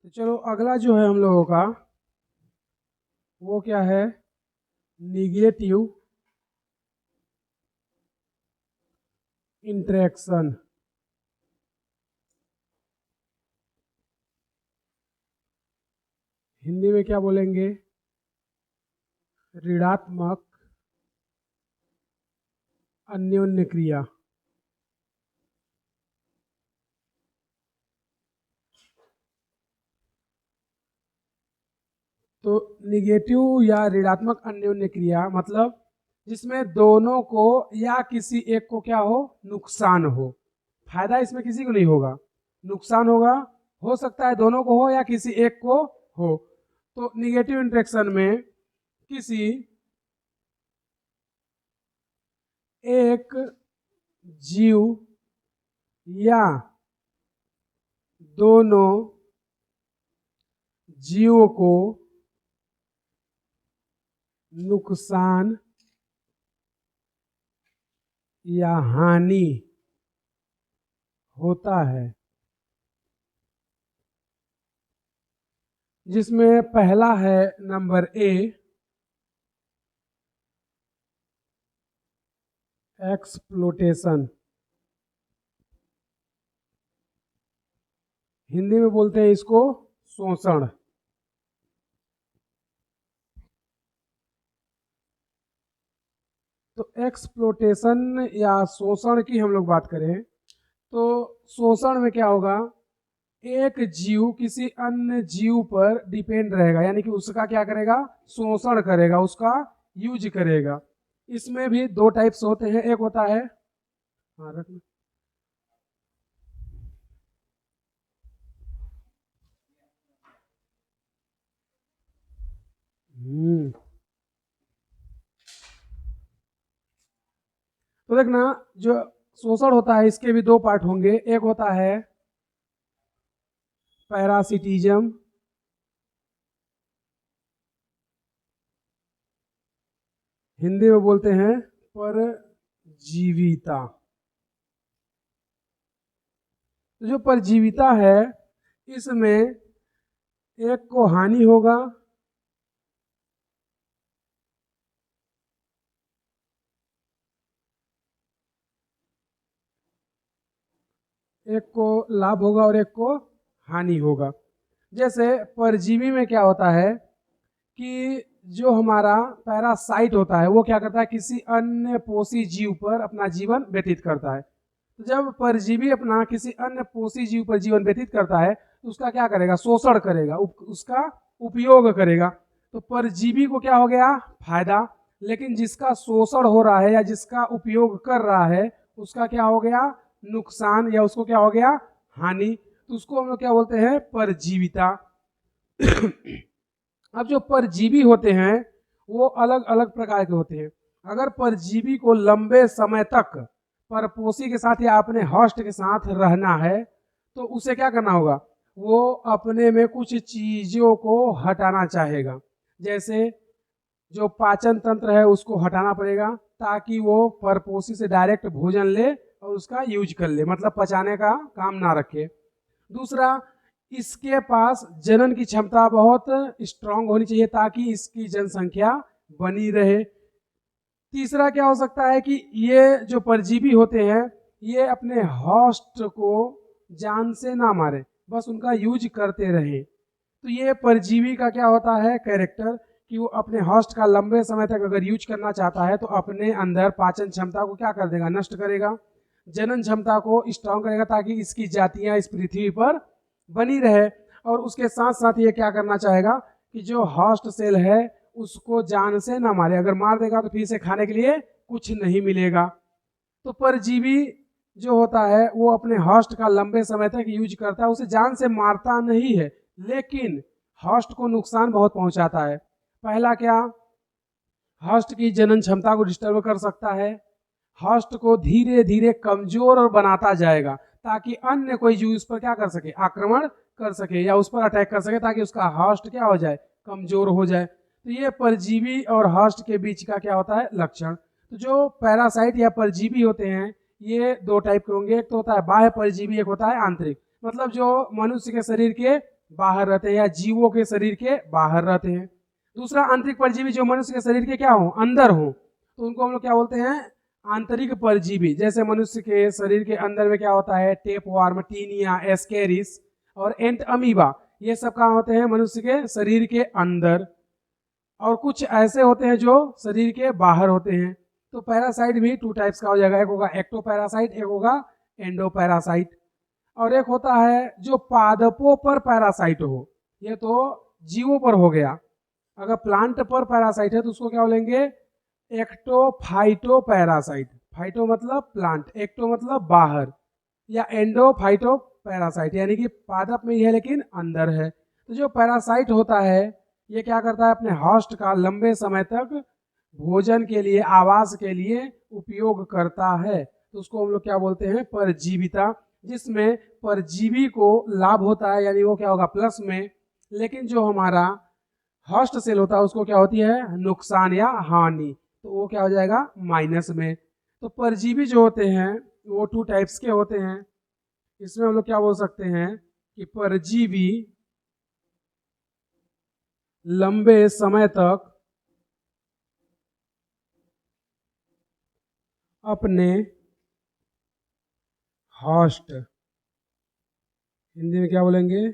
तो चलो अगला जो है हम लोगों का वो क्या है, निगेटिव इंटरेक्शन। हिंदी में क्या बोलेंगे, ऋणात्मक अन्योन्य क्रिया। तो निगेटिव या ऋणात्मक अन्योन्य क्रिया मतलब जिसमें दोनों को या किसी एक को क्या नुकसान हो। फायदा इसमें किसी को नहीं होगा, नुकसान होगा। हो सकता है दोनों को हो या किसी एक को हो। तो निगेटिव इंटरेक्शन में किसी एक जीव या दोनों जीवों को नुकसान या हानि होता है, जिसमें पहला है नंबर ए, एक्सप्लोटेशन। हिंदी में बोलते हैं इसको शोषण। तो एक्सप्लोटेशन या शोषण की हम लोग बात करें तो शोषण में क्या होगा, एक जीव किसी अन्य जीव पर डिपेंड रहेगा, यानी कि उसका क्या करेगा, शोषण करेगा, उसका यूज करेगा। इसमें भी दो टाइप्स होते हैं, एक होता है, हाँ रखना, तो देखना जो शोषण होता है इसके भी दो पार्ट होंगे। एक होता है पैरासिटिज्म, हिंदी में बोलते हैं परजीविता। तो जो परजीविता है इसमें एक को हानि होगा, एक को लाभ होगा और एक को हानि होगा। जैसे परजीवी में क्या होता है कि जो हमारा पैरासाइट होता है वो क्या करता है, किसी अन्य पोषी जीव पर अपना जीवन व्यतीत करता है। तो जब परजीवी अपना किसी अन्य पोषी जीव पर जीवन व्यतीत करता है तो उसका क्या करेगा, शोषण करेगा, उसका उपयोग करेगा। तो परजीवी को क्या हो गया, फायदा, लेकिन जिसका शोषण हो रहा है या जिसका उपयोग कर रहा है उसका क्या हो गया, नुकसान, या उसको क्या हो गया, हानि। तो उसको हम लोग क्या बोलते हैं, परजीविता। अब जो परजीवी होते हैं वो अलग अलग प्रकार के होते हैं। अगर परजीवी को लंबे समय तक परपोषी के साथ या अपने होस्ट के साथ रहना है तो उसे क्या करना होगा, वो अपने में कुछ चीजों को हटाना चाहेगा। जैसे जो पाचन तंत्र है उसको हटाना पड़ेगा ताकि वो परपोषी से डायरेक्ट भोजन ले और उसका यूज कर ले, मतलब पचाने का काम ना रखे। दूसरा, इसके पास जनन की क्षमता बहुत स्ट्रांग होनी चाहिए ताकि इसकी जनसंख्या बनी रहे। तीसरा क्या हो सकता है कि ये जो परजीवी होते हैं ये अपने होस्ट को जान से ना मारे, बस उनका यूज करते रहे। तो ये परजीवी का क्या होता है कैरेक्टर, कि वो अपने होस्ट का लंबे समय तक अगर यूज करना चाहता है तो अपने अंदर पाचन क्षमता को क्या कर देगा, नष्ट करेगा, जनन क्षमता को स्ट्रांग करेगा ताकि इसकी जातियां इस पृथ्वी पर बनी रहे। और उसके साथ साथ ये क्या करना चाहेगा कि जो होस्ट सेल है उसको जान से ना मारे, अगर मार देगा तो फिर से खाने के लिए कुछ नहीं मिलेगा। तो परजीवी जो होता है वो अपने होस्ट का लंबे समय तक यूज करता है, उसे जान से मारता नहीं है लेकिन होस्ट को नुकसान बहुत पहुंचाता है। पहला क्या, होस्ट की जनन क्षमता को डिस्टर्ब कर सकता है, होस्ट को धीरे धीरे कमजोर बनाता जाएगा ताकि अन्य कोई जीव उस पर क्या कर सके, आक्रमण कर सके या उस पर अटैक कर सके ताकि उसका होस्ट क्या हो जाए, कमजोर हो जाए। तो ये परजीवी और होस्ट के बीच का क्या होता है, लक्षण। तो जो पैरासाइट या परजीवी होते हैं ये दो टाइप के होंगे, एक तो होता है बाह्य परजीवी, एक होता है आंतरिक। मतलब जो मनुष्य के शरीर के बाहर रहते हैं या जीवों के शरीर के बाहर रहते हैं। दूसरा आंतरिक परजीवी जो मनुष्य के शरीर के क्या हो, अंदर हो, तो उनको हम लोग क्या बोलते हैं, आंतरिक परजीवी। जैसे मनुष्य के शरीर के अंदर में क्या होता है, टेपवार्म, टीनिया, एस्केरिस और एंट अमीबा, ये सब कहाँ होते हैं, मनुष्य के शरीर के अंदर। और कुछ ऐसे होते हैं जो शरीर के बाहर होते हैं। तो पैरासाइट भी 2 टाइप्स का हो जाएगा, एक होगा एक्टोपैरासाइट, एक होगा एंडोपैरासाइट। और एक होता है जो पादपों पर पैरासाइट हो, ये तो जीवों पर हो गया। अगर प्लांट पर पैरासाइट है तो उसको क्या बोलेंगे, एक्टोफाइटोपैरासाइट। फाइटो मतलब प्लांट, एक्टो मतलब बाहर, या एंडोफाइटोपैरासाइट यानी कि पादप में ही है लेकिन अंदर है। तो जो पैरासाइट होता है ये क्या करता है, अपने होस्ट का लंबे समय तक भोजन के लिए, आवास के लिए उपयोग करता है। तो उसको हम लोग क्या बोलते हैं, परजीविता, जिसमें परजीवी को लाभ होता है, यानी वो क्या होगा, प्लस में, लेकिन जो हमारा होस्ट सेल होता है उसको क्या होती है, नुकसान या हानि, तो वो क्या हो जाएगा, माइनस में। तो परजीवी जो होते हैं वो 2 टाइप्स के होते हैं। इसमें हम लोग क्या बोल सकते हैं कि परजीवी लंबे समय तक अपने होस्ट, हिंदी में क्या बोलेंगे,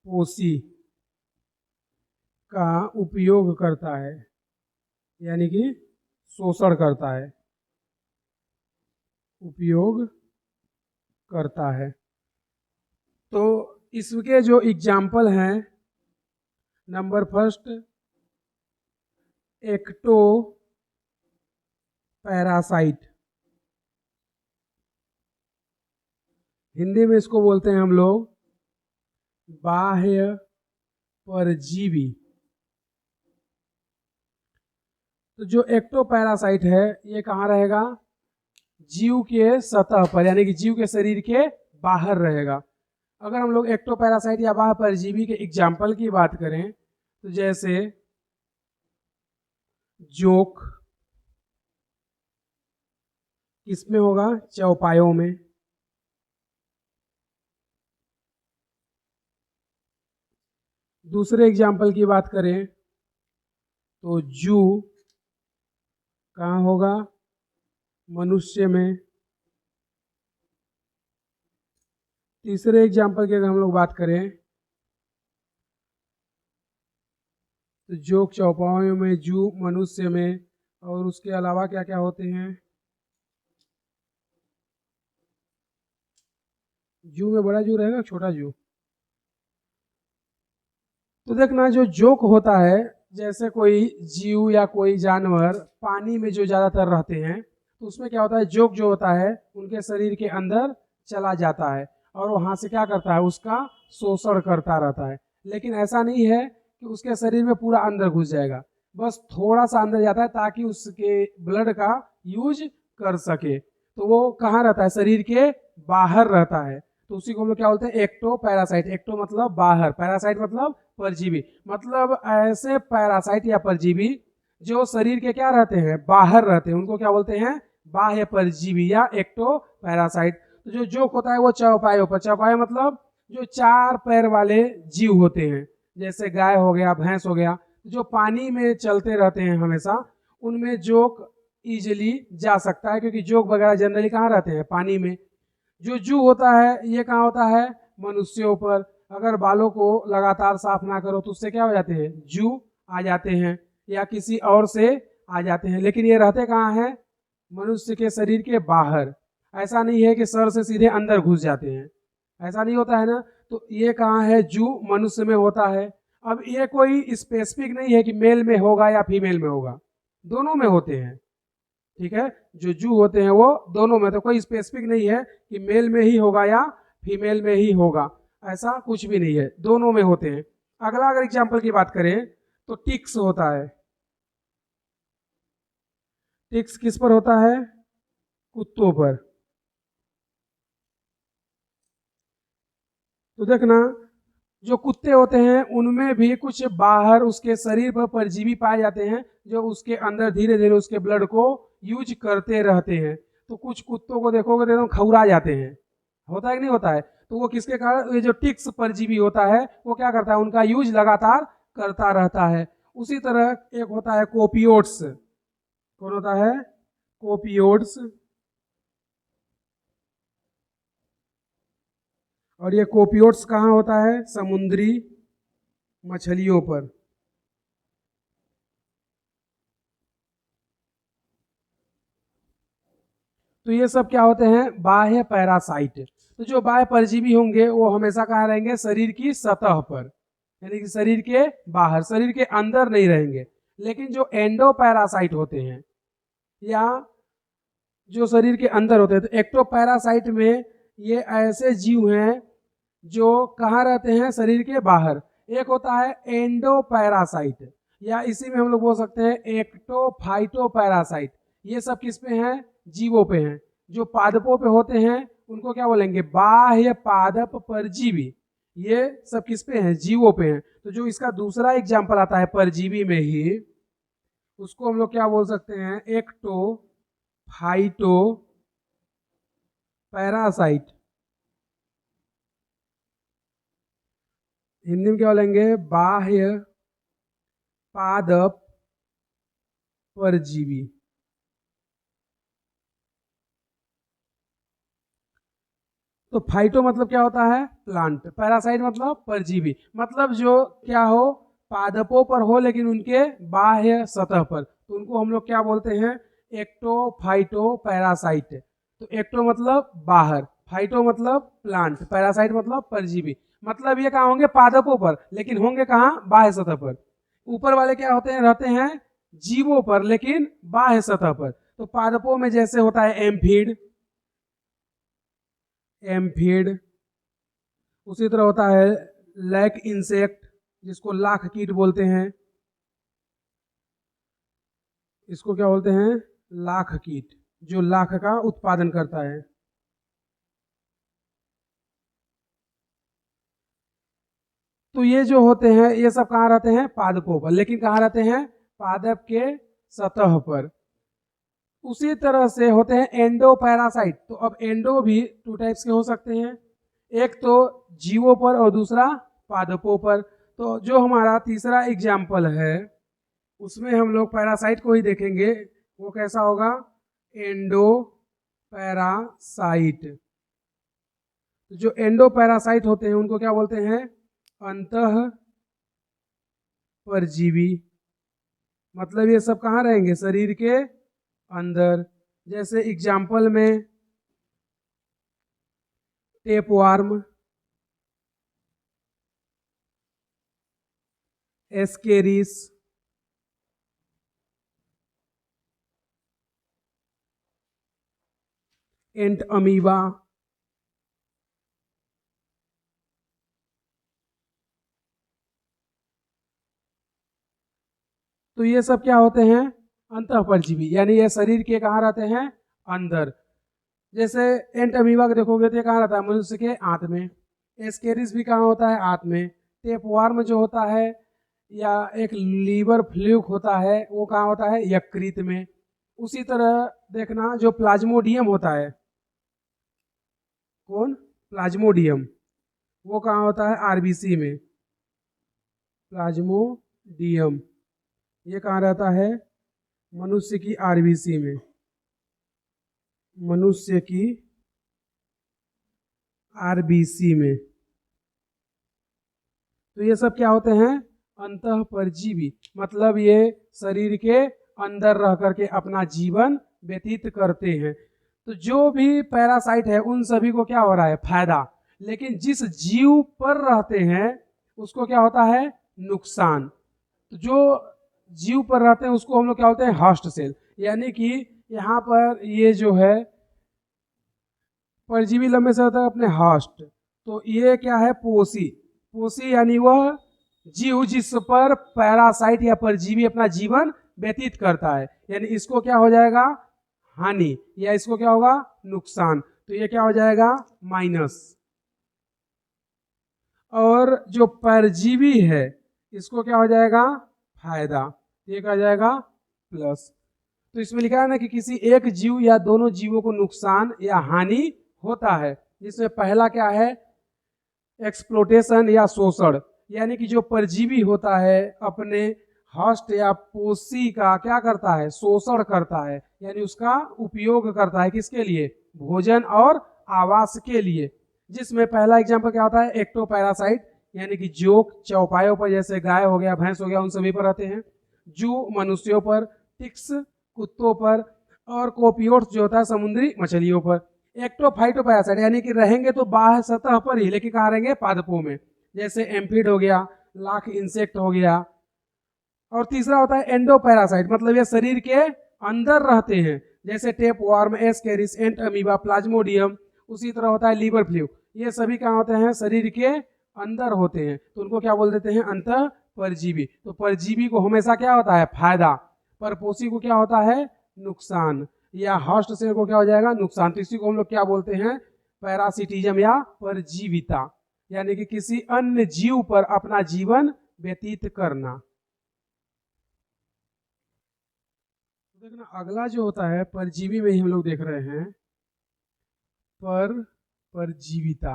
पोषी का उपयोग करता है, यानी कि शोषण करता है, उपयोग करता है। तो इसके जो एग्जाम्पल हैं, number first ectoparasite, Hindi में इसको बोलते हैं हम लोग बाह्य परजीवी। तो जो एक्टोपैरासाइट है ये कहाँ रहेगा, जीव के सतह पर, यानी कि जीव के शरीर के बाहर रहेगा। अगर हम लोग एक्टोपैरासाइट या बाह्य परजीवी के एग्जाम्पल की बात करें तो जैसे जोक, किसमें होगा, चौपायों में। दूसरे एग्जाम्पल की बात करें तो जू कहाँ होगा, मनुष्य में। तीसरे एग्जाम्पल की अगर हम लोग बात करें तो जोक चौपायों में, जू मनुष्य में, और उसके अलावा क्या क्या होते हैं, जू में बड़ा जू रहेगा, छोटा जू। तो देखना जो जोक होता है, जैसे कोई जीव या कोई जानवर पानी में जो ज्यादातर रहते हैं तो उसमें क्या होता है, जोक जो होता है उनके शरीर के अंदर चला जाता है और वहां से क्या करता है, उसका शोषण करता रहता है। लेकिन ऐसा नहीं है कि उसके शरीर में पूरा अंदर घुस जाएगा, बस थोड़ा सा अंदर जाता है ताकि उसके ब्लड का यूज कर सके। तो वो कहाँ रहता है, शरीर के बाहर रहता है। तो उसी को हम लोग क्या बोलते हैं, एक्टो पैरासाइट। एक्टो मतलब बाहर, पैरासाइट मतलब परजीवी। मतलब ऐसे पैरासाइट या परजीवी जो शरीर के क्या रहते हैं, बाहर रहते हैं, उनको क्या बोलते हैं, बाह्य परजीवी या एक्टो पैरासाइट। तो जो जोक होता है वो चौपायों पर, चौपाया मतलब जो 4 पैर वाले जीव होते हैं, जैसे गाय हो गया, भैंस हो गया, जो पानी में चलते रहते हैं हमेशा, उनमें जोक इजिली जा सकता है, क्योंकि जोक वगैरह जनरली कहाँ रहते हैं, पानी में। जो जू होता है ये कहाँ होता है, मनुष्यों पर। अगर बालों को लगातार साफ ना करो तो उससे क्या हो जाते हैं, जू आ जाते हैं या किसी और से आ जाते हैं। लेकिन ये रहते कहाँ हैं, मनुष्य के शरीर के बाहर। ऐसा नहीं है कि सर से सीधे अंदर घुस जाते हैं, ऐसा नहीं होता है ना। तो ये कहाँ है, जू मनुष्य में होता है। अब ये कोई स्पेसिफिक नहीं है कि मेल में होगा या फीमेल में होगा, दोनों में होते हैं, ठीक है। जो जू होते हैं वो दोनों में, तो कोई स्पेसिफिक नहीं है कि मेल में ही होगा या फीमेल में ही होगा, ऐसा कुछ भी नहीं है, दोनों में होते हैं। अगला अगर एग्जाम्पल की बात करें तो टिक्स होता है। टिक्स किस पर होता है, कुत्तों पर। तो देखना जो कुत्ते होते हैं उनमें भी कुछ बाहर उसके शरीर पर परजीवी पाए जाते हैं जो उसके अंदर धीरे धीरे उसके ब्लड को यूज करते रहते हैं। तो कुछ कुत्तों को देखोगे तो एकदम खौरा जाते हैं, होता है कि नहीं होता है। तो वो किसके कारण, ये जो टिक्स परजीवी होता है वो क्या करता है, उनका यूज लगातार करता रहता है। उसी तरह एक होता है कोपियोड्स। कौन होता है, कोपियोड्स। और ये कोपियोड्स कहाँ होता है, समुद्री मछलियों पर। तो ये सब क्या होते हैं, बाह्य पैरासाइट। तो जो बाह्य परजीवी होंगे वो हमेशा कहाँ रहेंगे, शरीर की सतह पर, यानी कि शरीर के बाहर, शरीर के अंदर नहीं रहेंगे। लेकिन जो एंडो पैरासाइट होते हैं या जो शरीर के अंदर होते हैं, तो एक्टो पैरासाइट में ये ऐसे जीव हैं जो कहाँ रहते हैं, शरीर के बाहर। एक होता है एंडो पैरासाइट, या इसी में हम लोग बोल सकते हैं एक्टोफाइटो पैरासाइट। ये सब किस पे हैं, जीवों पे हैं। जो पादपों पे होते हैं उनको क्या बोलेंगे, बाह्य पादप परजीवी। ये सब किस पे हैं, जीवों पे हैं। तो जो इसका दूसरा एग्जाम्पल आता है परजीवी में ही, उसको हम लोग क्या बोल सकते हैं, एक्टोफाइटो पैरासाइट। हिंदी में क्या बोलेंगे, बाह्य पादप परजीवी। तो फाइटो मतलब क्या होता है, प्लांट। पैरासाइट मतलब परजीवी, मतलब जो क्या हो, पादपों पर हो लेकिन उनके बाह्य सतह पर, तो उनको हम लोग क्या बोलते हैं, एक्टोफाइटो पैरासाइट। तो एक्टो मतलब बाहर, फाइटो मतलब प्लांट, पैरासाइट मतलब परजीवी। मतलब ये कहाँ होंगे, पादपों पर, लेकिन होंगे कहाँ, बाह्य सतह पर। ऊपर वाले क्या होते हैं, रहते हैं जीवों पर लेकिन बाह्य सतह पर। तो पादपों में जैसे होता है एम्फीड, एम्फीड। उसी तरह होता है लैक इंसेक्ट, जिसको लाख कीट बोलते हैं। इसको क्या बोलते हैं, लाख कीट, जो लाख का उत्पादन करता है। तो ये जो होते हैं ये सब कहाँ रहते हैं, पादपों पर, लेकिन कहाँ रहते हैं, पादप के सतह पर। उसी तरह से होते हैं एंडो पैरासाइट। तो अब एंडो भी टू टाइप्स के हो सकते हैं, एक तो जीवों पर और दूसरा पादपों पर। तो जो हमारा तीसरा एग्जाम्पल है उसमें हम लोग पैरासाइट को ही देखेंगे, वो कैसा होगा, एंडो पैरासाइट। जो एंडो पैरासाइट होते हैं उनको क्या बोलते हैं, अंतः परजीवी। मतलब ये सब कहाँ रहेंगे, शरीर के अंदर। जैसे एग्जाम्पल में टेपवार्म, एस्केरिस, एंट अमीबा, तो ये सब क्या होते हैं, अंतः परजीवी, यानी ये शरीर के कहाँ रहते हैं, अंदर। जैसे एंट अमीबा को देखोगे तो ये कहाँ रहता है, मनुष्य के आंत में। एस्केरिस भी कहाँ होता है, आंत में। टेपवार्म जो होता है या एक लीवर फ्लूक होता है वो कहाँ होता है, यकृत में। उसी तरह देखना जो प्लाज्मोडियम होता है, कौन, प्लाज्मोडियम, वो कहाँ होता है, आरबीसी में। प्लाज्मोडियम ये कहाँ रहता है, मनुष्य की आरबीसी में, मनुष्य की आरबीसी में। तो ये सब क्या होते हैं, अंतः परजीवी, मतलब ये शरीर के अंदर रह करके अपना जीवन व्यतीत करते हैं। तो जो भी पैरासाइट है उन सभी को क्या हो रहा है, फायदा। लेकिन जिस जीव पर रहते हैं उसको क्या होता है, नुकसान। तो जो जीव पर रहते हैं उसको हम लोग क्या बोलते हैं, होस्ट सेल। यानी कि यहाँ पर ये जो है परजीवी लंबे समय तक अपने होस्ट, तो ये क्या है, पोषी। पोषी यानी वह जीव जिस पर पैरासाइट या परजीवी अपना जीवन व्यतीत करता है, यानी इसको क्या हो जाएगा, हानि, या इसको क्या होगा, नुकसान। तो ये क्या हो जाएगा, माइनस। और जो परजीवी है इसको क्या हो जाएगा, फायदा, ये क्या हो जाएगा, प्लस। तो इसमें लिखा है ना कि किसी एक जीव या दोनों जीवों को नुकसान या हानि होता है, जिसमें पहला क्या है, एक्सप्लोटेशन या शोषण, यानी कि जो परजीवी होता है अपने होस्ट या पोषी का क्या करता है, शोषण करता है, यानी उसका उपयोग करता है किसके लिए, भोजन और आवास के लिए। जिसमें पहला एग्जांपल क्या होता है, एक्टोपैरासाइट, यानी कि जोक चौपायों पर, जैसे गाय हो गया, भैंस हो गया, उन सभी पर रहते हैं। जू मनुष्यों पर, टिक्स कुत्तों पर, और कोपियोट्स जो होता है समुद्री मछलियों पर। एक्टोफाइटोपैरासाइट यानी कि रहेंगे तो बाह्य सतह पर ही, लेकिन कहाँ रहेंगे, पादपों में, जैसे एम्फिड हो गया, लाख इंसेक्ट हो गया। और तीसरा होता है एंडोपैरासाइट, मतलब ये शरीर के अंदर रहते हैं, जैसे टेप वार्म, एस्केरिस, एंट अमीबा, प्लाज्मोडियम। उसी तरह होता है लीवर फ्लू, ये सभी कहाँ होते हैं, शरीर के अंदर होते हैं, तो उनको क्या बोल देते हैं, अंतः परजीवी। तो परजीवी को हमेशा क्या होता है, फायदा, परपोषी को क्या होता है, नुकसान, या होस्ट सेल को क्या हो जाएगा, नुकसान। तो इसी को हम लोग क्या बोलते हैं, पैरासिटिज्म या परजीविता, यानी कि किसी अन्य जीव पर अपना जीवन व्यतीत करना। देखना अगला जो होता है परजीवी में ही हम लोग देख रहे हैं परजीविता।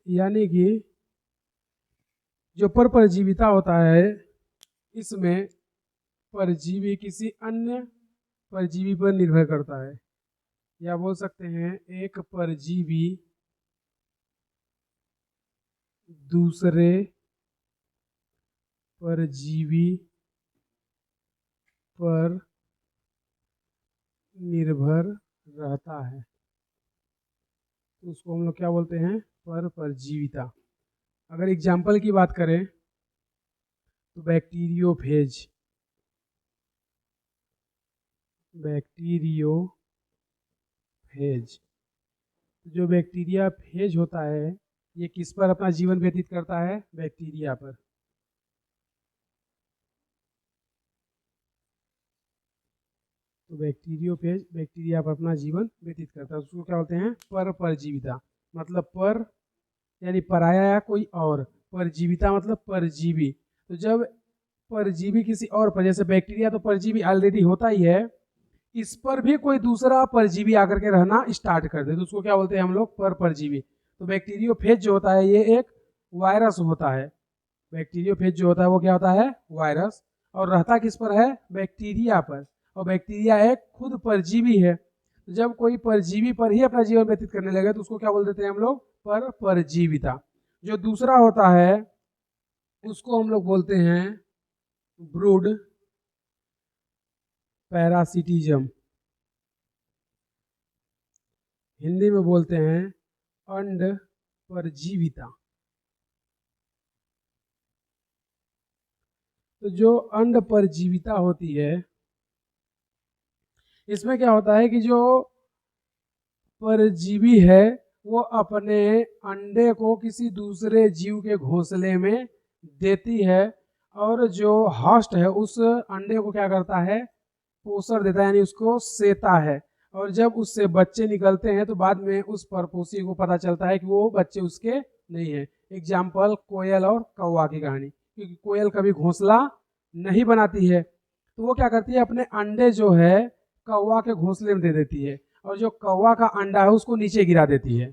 यानी कि जो परजीविता होता है, इसमें परजीवी किसी अन्य परजीवी पर निर्भर करता है, या बोल सकते हैं एक परजीवी दूसरे परजीवी पर निर्भर रहता है, तो उसको हम लोग क्या बोलते हैं, परजीविता। अगर एग्जाम्पल की बात करें तो बैक्टीरियोफेज, जो बैक्टीरिया फेज होता है, ये किस पर अपना जीवन व्यतीत करता है, बैक्टीरिया पर। तो बैक्टीरियोफेज बैक्टीरिया पर अपना जीवन व्यतीत करता है, उसको क्या बोलते हैं, परजीविता। मतलब पर यानी पराया या कोई और, परजीविता मतलब परजीवी। तो जब परजीवी किसी और पर, जैसे बैक्टीरिया तो परजीवी ऑलरेडी होता ही है, इस पर भी कोई दूसरा परजीवी आकर के रहना स्टार्ट कर दे, तो उसको क्या बोलते हैं हम लोग, परजीवी। तो बैक्टीरियोफेज जो होता है ये एक वायरस होता है, बैक्टीरियोफेज जो होता है वो क्या होता है, वायरस, और रहता किस पर है, बैक्टीरिया पर, और बैक्टीरिया एक खुद परजीवी है। तो जब कोई परजीवी पर ही अपना जीवन व्यतीत करने लगे तो उसको क्या बोल देते हैं हम लोग, परजीविता। जो दूसरा होता है उसको हम लोग बोलते हैं ब्रूड पैरासिटिज्म, हिंदी में बोलते हैं अंड परजीविता। तो जो अंड परजीविता होती है, इसमें क्या होता है कि जो परजीवी है वो अपने अंडे को किसी दूसरे जीव के घोंसले में देती है, और जो होस्ट है उस अंडे को क्या करता है, पोषण देता है, यानी उसको सेता है। और जब उससे बच्चे निकलते हैं तो बाद में उस परपोषी को पता चलता है कि वो बच्चे उसके नहीं है। एग्जाम्पल कोयल और कौवा की कहानी, क्योंकि कोयल कभी घोंसला नहीं बनाती है, तो वो क्या करती है, अपने अंडे जो है कौवा के घोंसले में दे देती है, और जो कौवा का अंडा है उसको नीचे गिरा देती है।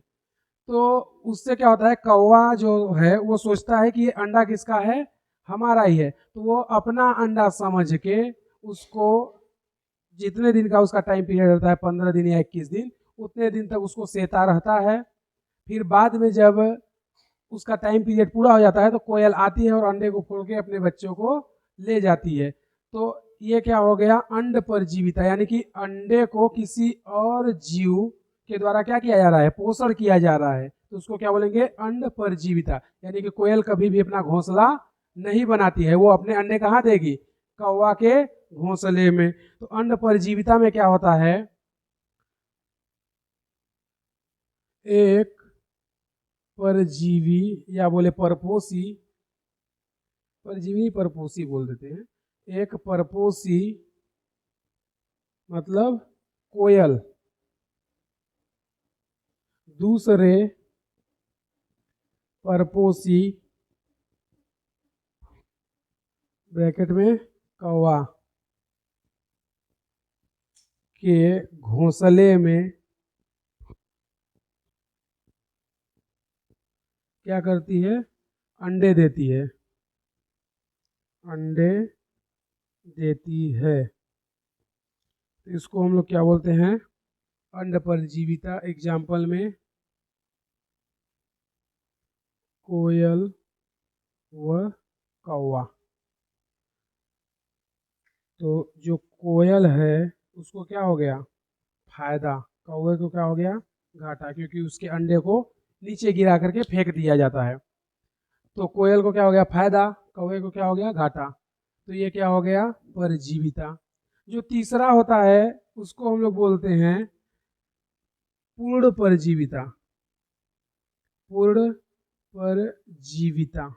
तो उससे क्या होता है, कौवा जो है वो सोचता है कि ये अंडा किसका है, हमारा ही है, तो वो अपना अंडा समझ के उसको, जितने दिन का उसका टाइम पीरियड रहता है, 15 दिन या 21 दिन, उतने दिन तक उसको सेता रहता है। फिर बाद में जब उसका टाइम पीरियड पूरा हो जाता है तो कोयल आती है और अंडे को फोड़ के अपने बच्चों को ले जाती है। तो ये क्या हो गया, अंड परजीविता, यानी कि अंडे को किसी और जीव के द्वारा क्या किया जा रहा है, पोषण किया जा रहा है, तो उसको क्या बोलेंगे, अंड परजीविता। यानी कि कोयल कभी भी अपना घोंसला नहीं बनाती है, वो अपने अंडे कहाँ देगी, कौवा के घोंसले में। तो अंड परजीविता में क्या होता है, एक परजीवी या बोले परपोषी, परजीवी परपोषी बोल देते हैं, एक परपोषी मतलब कोयल दूसरे परपोषी ब्रैकेट में कौवा के घोंसले में क्या करती है? अंडे देती है, अंडे देती है। तो इसको हम लोग क्या बोलते हैं? अंड परजीविता। एग्जाम्पल में कोयल व कौवा। तो जो कोयल है उसको क्या हो गया? फायदा। कौवे को क्या हो गया? घाटा, क्योंकि उसके अंडे को नीचे गिरा करके फेंक दिया जाता है। तो कोयल को क्या हो गया? फायदा। कौवे को क्या हो गया? घाटा। तो ये क्या हो गया? परजीविता। जो तीसरा होता है उसको हम लोग बोलते हैं पूर्ण परजीविता। पूर्ण परजीविता।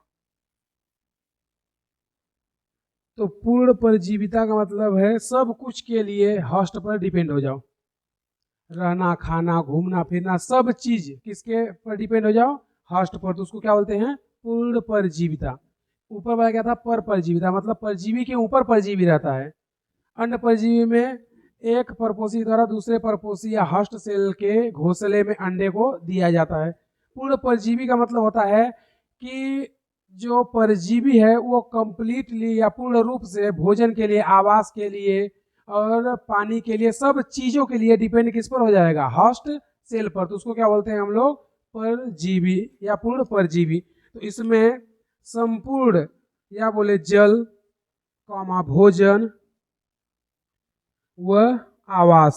तो पूर्ण परजीविता का मतलब है सब कुछ के लिए होस्ट पर डिपेंड हो जाओ। रहना, खाना, घूमना फिरना, सब चीज किसके पर डिपेंड हो जाओ? होस्ट पर। तो उसको क्या बोलते हैं? पूर्ण परजीविता। ऊपर वाला क्या था? पर परजीविता, मतलब परजीवी के ऊपर परजीवी रहता है। अन्य परजीवी में एक परपोषी द्वारा दूसरे परपोषी या होस्ट सेल के घोंसले में अंडे को दिया जाता है। पूर्ण परजीवी का मतलब होता है कि जो परजीवी है वो कंप्लीटली या पूर्ण रूप से भोजन के लिए, आवास के लिए और पानी के लिए, सब चीजों के लिए डिपेंड किस पर हो जाएगा? होस्ट सेल पर। तो उसको क्या बोलते हैं हम लोग? परजीवी या पूर्ण परजीवी। तो इसमें संपूर्ण या बोले जल, भोजन व आवास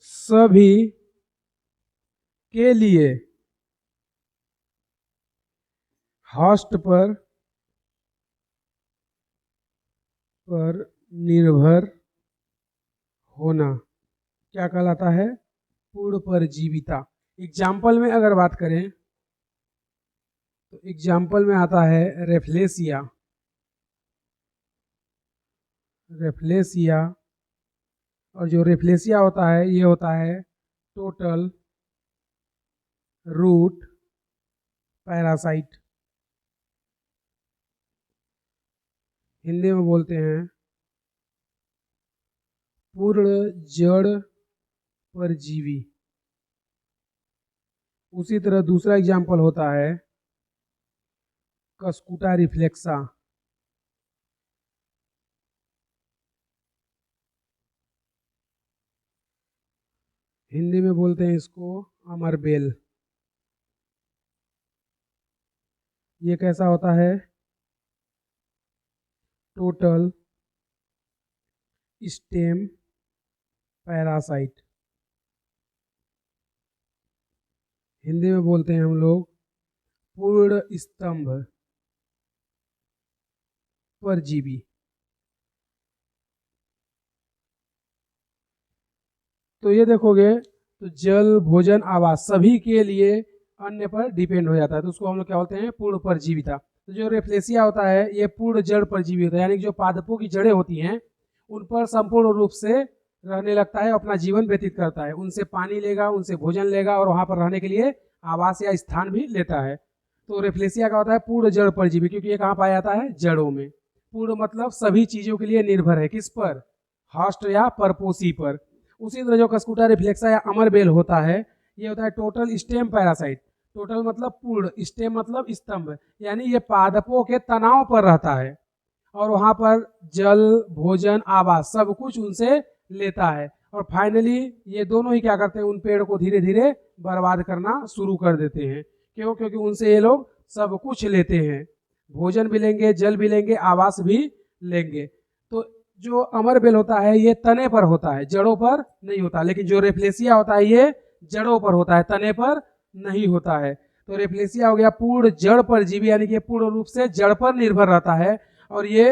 सभी के लिए होस्ट पर निर्भर होना क्या कहलाता है? पूर्ण परजीविता। एग्जाम्पल में अगर बात करें तो एग्जाम्पल में आता है रेफ्लेसिया। रेफ्लेसिया, और जो रेफ्लेसिया होता है ये होता है टोटल रूट पैरासाइट। हिंदी में बोलते हैं पूर्ण जड़ परजीवी। उसी तरह दूसरा एग्जाम्पल होता है कस्कुटा रिफ्लेक्सा। हिंदी में बोलते हैं इसको अमरबेल। ये कैसा होता है? Total stem parasite. हिंदी में बोलते हैं हम लोग पूर्ण स्तंभ परजीवी। तो ये देखोगे तो जल, भोजन, आवास सभी के लिए अन्य पर डिपेंड हो जाता है। तो उसको हम लोग क्या बोलते हैं? पूर्ण परजीविता। तो जो रेफ्लेसिया होता है ये पूर्ण जड़ परजीवी होता है, यानी कि जो पादपों की जड़ें होती हैं उन पर संपूर्ण रूप से रहने लगता है, अपना जीवन व्यतीत करता है। उनसे पानी लेगा, उनसे भोजन लेगा और वहां पर रहने के लिए आवास या स्थान भी लेता है। तो रेफ्लेसिया का होता है पूर्ण जड़ परजीवी, क्योंकि ये कहाँ पाया जाता है? जड़ों में। पूर्ण मतलब सभी चीजों के लिए निर्भर है, किस पर? होस्ट या परपोषी पर। उसी तरह जो कस्कुटा रिफ्लेक्सा या अमरबेल होता है ये होता है टोटल स्टेम पैरासाइट। टोटल मतलब पूर्ण, स्टेम मतलब स्तंभ, यानी ये पादपों के तनाव पर रहता है और वहां पर जल, भोजन, आवास सब कुछ उनसे लेता है। और फाइनली ये दोनों ही क्या करते हैं? उन पेड़ को धीरे धीरे बर्बाद करना शुरू कर देते हैं। क्यों? क्योंकि उनसे ये लोग सब कुछ लेते हैं, भोजन भी लेंगे, जल भी लेंगे, आवास भी लेंगे। तो जो अमरबेल होता है ये तने पर होता है, जड़ों पर नहीं होता। लेकिन जो रेफ्लेसिया होता है ये जड़ों पर होता है, तने पर नहीं होता है। तो रेफ्लेसिया हो गया पूर्ण जड़ परजीवी, यानी कि पूर्ण रूप से जड़ पर निर्भर रहता है। और ये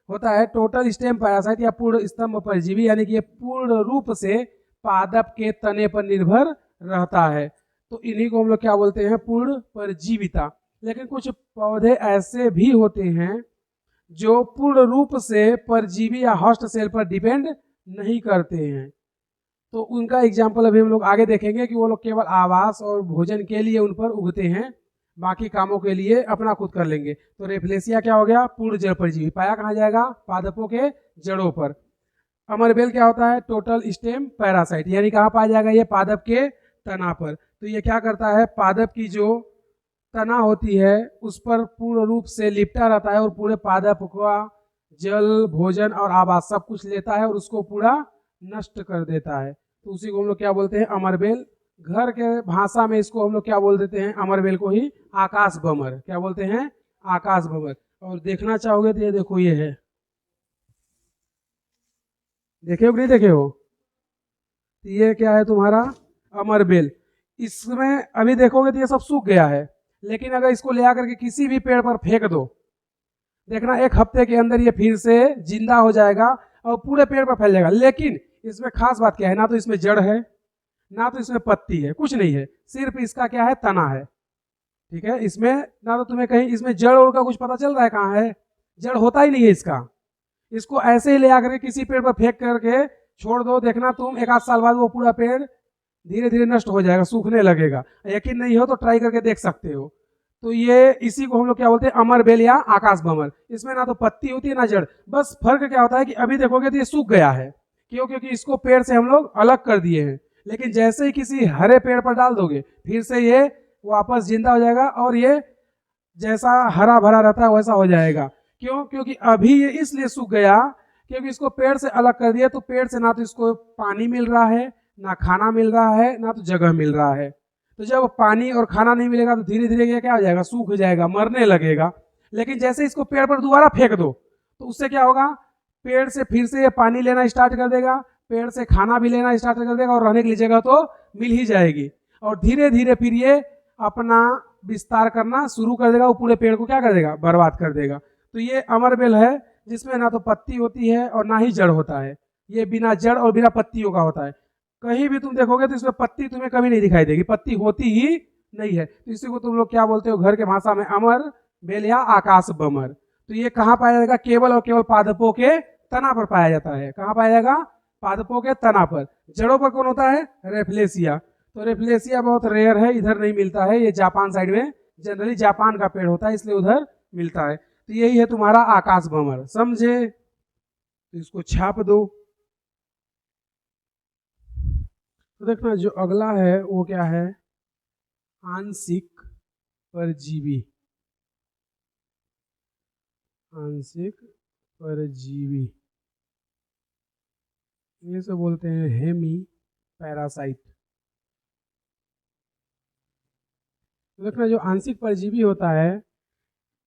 होता है टोटल स्टेम पैरासाइट या पूर्ण स्तंभ परजीवी, यानी कि ये पूर्ण रूप से पादप के तने पर निर्भर रहता है। तो इन्हीं को हम लोग क्या बोलते हैं? पूर्ण परजीविता। लेकिन कुछ पौधे ऐसे भी होते हैं जो पूर्ण रूप से परजीवी या होस्ट सेल पर डिपेंड नहीं करते हैं। तो उनका एग्जाम्पल अभी हम लोग आगे देखेंगे कि वो लोग केवल आवास और भोजन के लिए उन पर उगते हैं। बाकी कामों के लिए अपना खुद कर लेंगे। तो रेफ्लेसिया क्या हो गया, पूर्ण जड़ परजीवी, पाया कहाँ जाएगा, पादपों के जड़ों पर। अमरबेल क्या होता है, टोटल स्टेम पैरासाइट, यानी कहाँ पाया जाएगा, ये पादप के तना पर। तो ये क्या करता है, पादप की जो तना होती है उस पर पूर्ण रूप से लिपटा रहता है और पूरे पादप का जल, भोजन और आवास सब कुछ लेता है और उसको पूरा नष्ट कर देता है। तो उसी को हम लोग क्या बोलते हैं, अमरबेल। घर के भाषा में इसको हम लोग क्या बोल देते हैं, अमरबेल को ही आकाश बमर, क्या बोलते हैं, आकाश बमर। और देखना चाहोगे तो ये देखो, ये है, देखे हो कि नहीं देखे हो, तो ये क्या है तुम्हारा अमरबेल। इसमें अभी देखोगे तो ये सब सूख गया है, लेकिन अगर इसको ले आकर के किसी भी पेड़ पर फेंक दो, देखना एक हफ्ते के अंदर ये फिर से जिंदा हो जाएगा और पूरे पेड़ पर फैल जाएगा। लेकिन इसमें खास बात क्या है, ना तो इसमें जड़ है, ना तो इसमें पत्ती है, कुछ नहीं है, सिर्फ इसका क्या है, तना है। ठीक है, इसमें ना तो तुम्हें कहीं इसमें जड़ और का कुछ पता चल रहा है, कहाँ है, जड़ होता ही नहीं है इसका। इसको ऐसे ही ले आकर के किसी पेड़ पर फेंक करके छोड़ दो, देखना तुम एक आध साल बाद वो पूरा पेड़ धीरे धीरे नष्ट हो जाएगा, सूखने लगेगा। यकीन नहीं हो तो ट्राई करके देख सकते हो। तो ये इसी को हम लोग क्या बोलते हैं, अमरबेल या आकाश बमर। इसमें ना तो पत्ती होती है ना जड़, बस फर्क क्या होता है कि अभी देखोगे तो ये सूख गया है, क्यों, क्योंकि इसको पेड़ से हम लोग अलग कर दिए हैं। लेकिन जैसे ही किसी हरे पेड़ पर डाल दोगे, फिर से ये वापस जिंदा हो जाएगा और ये जैसा हरा भरा रहता है वैसा हो जाएगा। क्यों, क्योंकि अभी ये इसलिए सूख गया क्योंकि इसको पेड़ से अलग कर दिया। तो पेड़ से ना तो इसको पानी मिल रहा है, ना खाना मिल रहा है, ना तो जगह मिल रहा है। तो जब पानी और खाना नहीं मिलेगा तो धीरे धीरे क्या हो जाएगा, सूख जाएगा, मरने लगेगा। लेकिन जैसे इसको पेड़ पर दोबारा फेंक दो तो उससे क्या होगा, पेड़ से फिर से ये पानी लेना स्टार्ट कर देगा, पेड़ से खाना भी लेना स्टार्ट कर देगा और रहने के लिए जगह तो मिल ही जाएगी। और धीरे धीरे फिर ये अपना विस्तार करना शुरू कर देगा, वो पूरे पेड़ को क्या कर देगा, बर्बाद कर देगा। तो ये अमरबेल है जिसमें ना तो पत्ती होती है और ना ही जड़ होता है, ये बिना जड़ और बिना पत्तियों का होता है। कहीं भी तुम देखोगे तो इसमें पत्ती तुम्हें कभी नहीं दिखाई देगी, पत्ती होती ही नहीं है। तो इसी को तुम लोग क्या बोलते हो घर के भाषा में, अमर बेल या आकाश बमर। तो ये कहाँ पाया जाएगा, केवल और केवल पादपों के तना पर पाया जाता है। कहाँ पाया जाएगा, पादपों के तना पर। जड़ों पर कौन होता है, रेफ्लेसिया। तो रेफ्लेसिया बहुत रेयर है, इधर नहीं मिलता है, ये जापान साइड में जनरली जापान का पेड़ होता है, इसलिए उधर मिलता है। तो यही है तुम्हारा आकाश बमर, समझे। तो इसको छाप दो। तो देखना जो अगला है वो क्या है, आंशिक परजीवी। आंशिक परजीवी ये से बोलते हैं हेमी पैरासाइट। तो देखना जो आंशिक परजीवी होता है